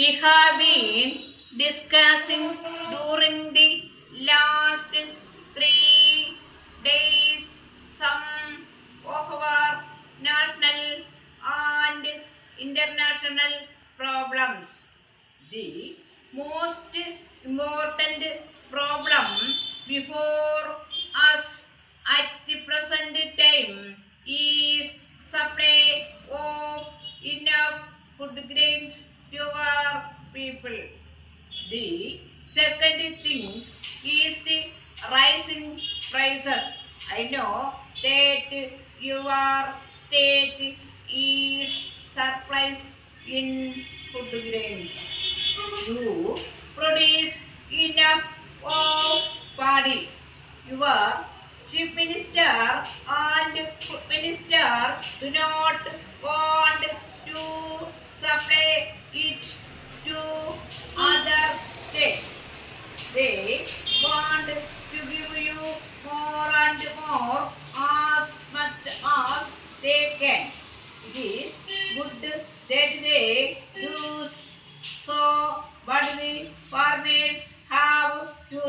we have been discussing during the last 3 days some of our national and international problems. The most important problem before us at the present time is supply of enough food grains to our people. The second thing is the rising prices. I know that your state is surplus in food grains. You produce enough of body. Your chief minister and food minister do not want to supply it to other states. They want to give you more and more as much as they can. It is good that they do so, but the farmers have to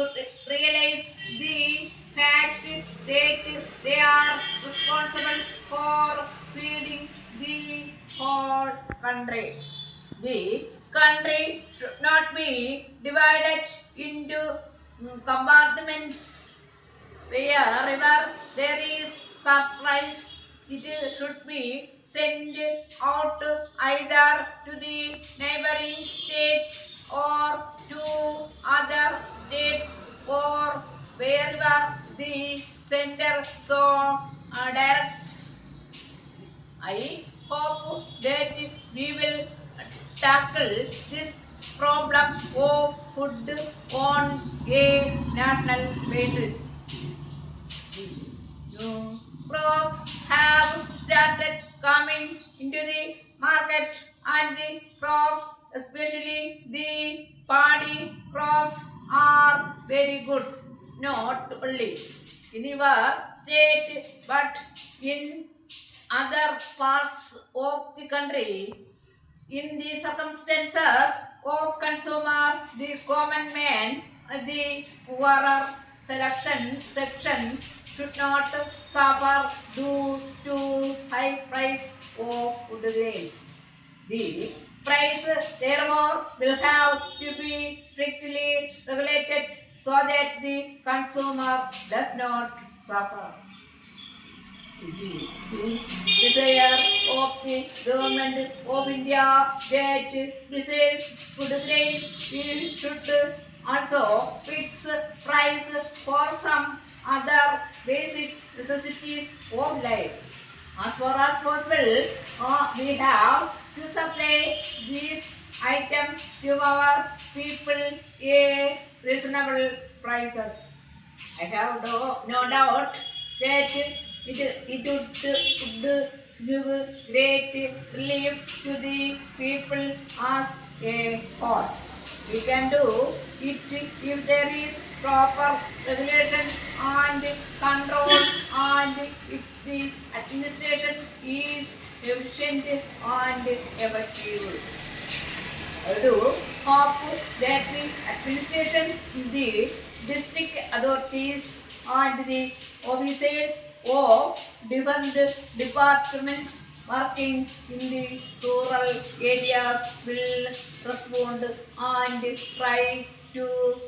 realize the fact that they are responsible for feeding the whole country. The country should not be divided into compartments wherever there is surplus. It should be sent out either to the neighboring states or to other states or wherever the center so directs. I hope that we will tackle this problem of food on a national basis. New crops have started coming into the market, and the crops, especially the paddy crops, are very good. Not only in your state but in other parts of the country. In the circumstances of consumer, the common man, the poorer section should not suffer due to high price of food grains. The price therefore will have to be strictly regulated so that the consumer does not suffer. It is the desire of the government of India that besides food grains, we should also fix price for some other basic necessities of life. As far as possible, we have to supply these items to our people at reasonable prices. I have no doubt that it would give great relief to the people as a whole. We can do it if there is proper regulation and control, and if the administration is efficient and effective. I do hope that the administration, the district authorities and the officers of different departments working in the rural areas will respond and try to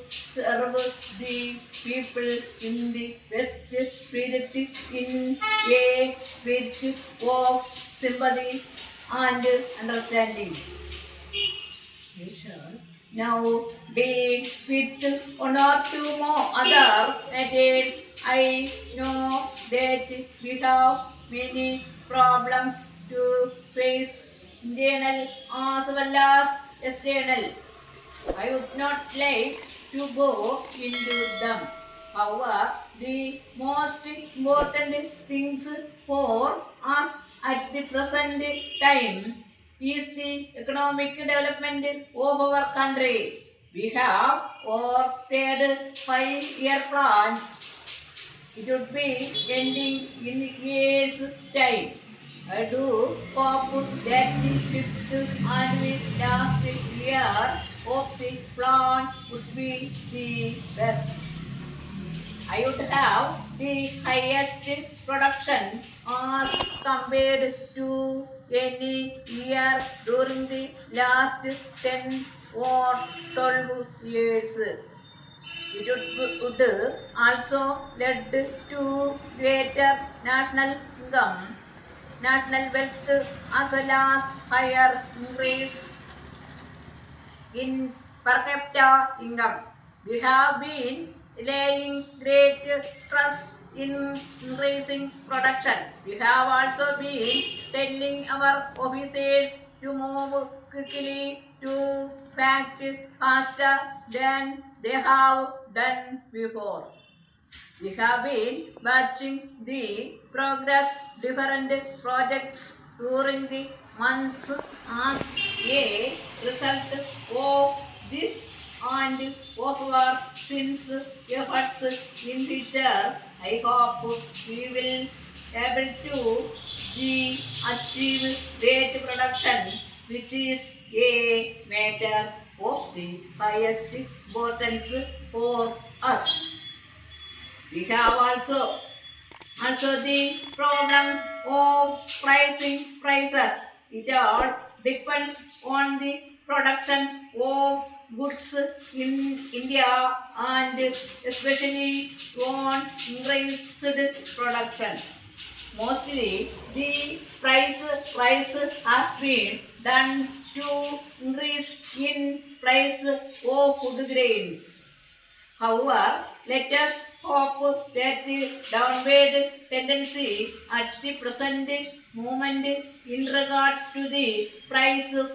serve the people in the best spirit, in a spirit of sympathy and understanding. You shall now deal with one or two more other matters. I know that we have many problems to face, internal as well as external. I would not like to go into them. However, the most important things for us at the present time is the economic development of our country. We have our third 5-year plan. It would be ending in a year's time. I do hope that the fifth annual last year of the plant would be the best. I would have the highest production as compared to any year during the last 10 or 12 years. It would also lead to greater national income, national wealth, as well as higher increase in per capita income. We have been laying great trust in increasing production. We have also been telling our officers to move quickly to fact faster than they have done before. We have been watching the progress different projects during the months as a result of this and of our since efforts in future. I hope we will able to achieve great production, which is a matter of the highest importance for us. We have also the problems of pricing prices. It all depends on the production of goods in India and especially on increased production. Mostly the price has been done to increase in price of food grains. However, let us hope that the downward tendency at the present moment in regard to the price of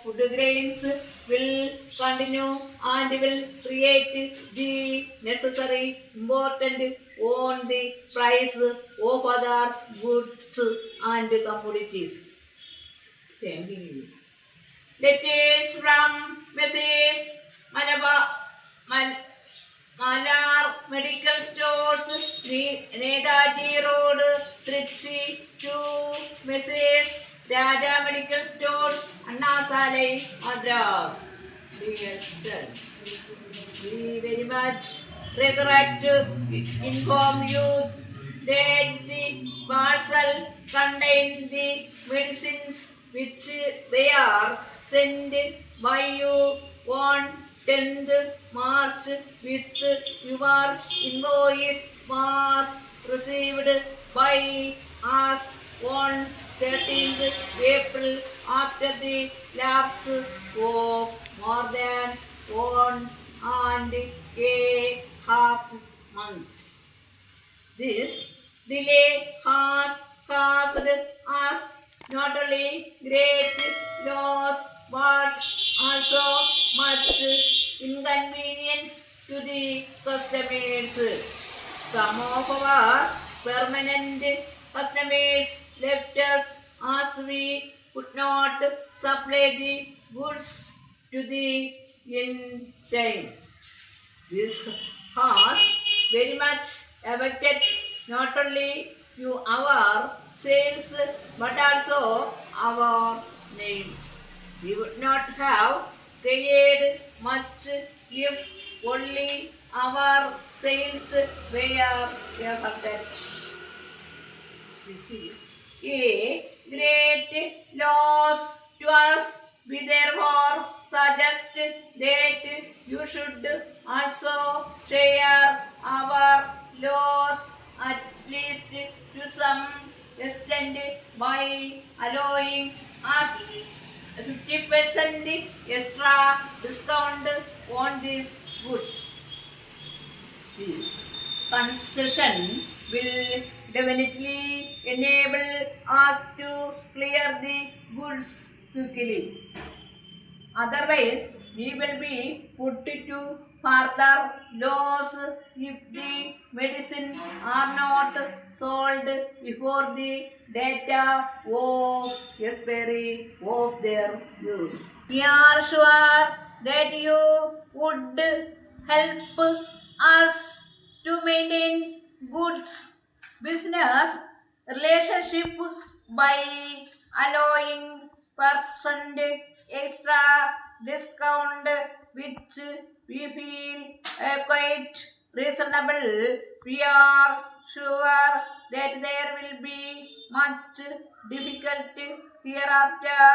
food grains will continue and will create the necessary important on the price of other goods and commodities. Thank you. Letters from Mrs. Malar Medical Stores, Netaji Road, Trichy to Mrs. Raja Medical Stores, Anna Saleh, Madras. Dear sir, we very much regret to inform you that the parcel contains the medicines which they are sent by you on 10th March with your invoice was received by us on 13th April after the lapse of more than 1.5 months. This delay has caused us not only great loss but also much inconvenience to the customers. Some of our permanent customers left us as we could not supply the goods to the in time. This has very much affected not only our sales but also our name. We would not have gained much if only our sales were affected. This is a great loss to us. We therefore suggest that you should also share our loss at least to some extent by allowing us 50% extra discount on these goods. This concession will definitely enable us to clear the goods quickly. Otherwise, we will be put to further loss if the medicine are not sold before the data of expiry of their use. We are sure that you would help us to maintain good business relationship by allowing % extra discount, which we feel quite reasonable. We are sure that there will be much difficulty hereafter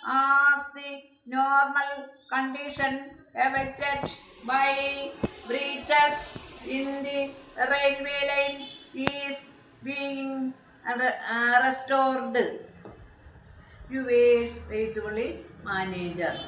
as the normal condition affected by breaches in the railway line is being restored. Yours faithfully, Manager.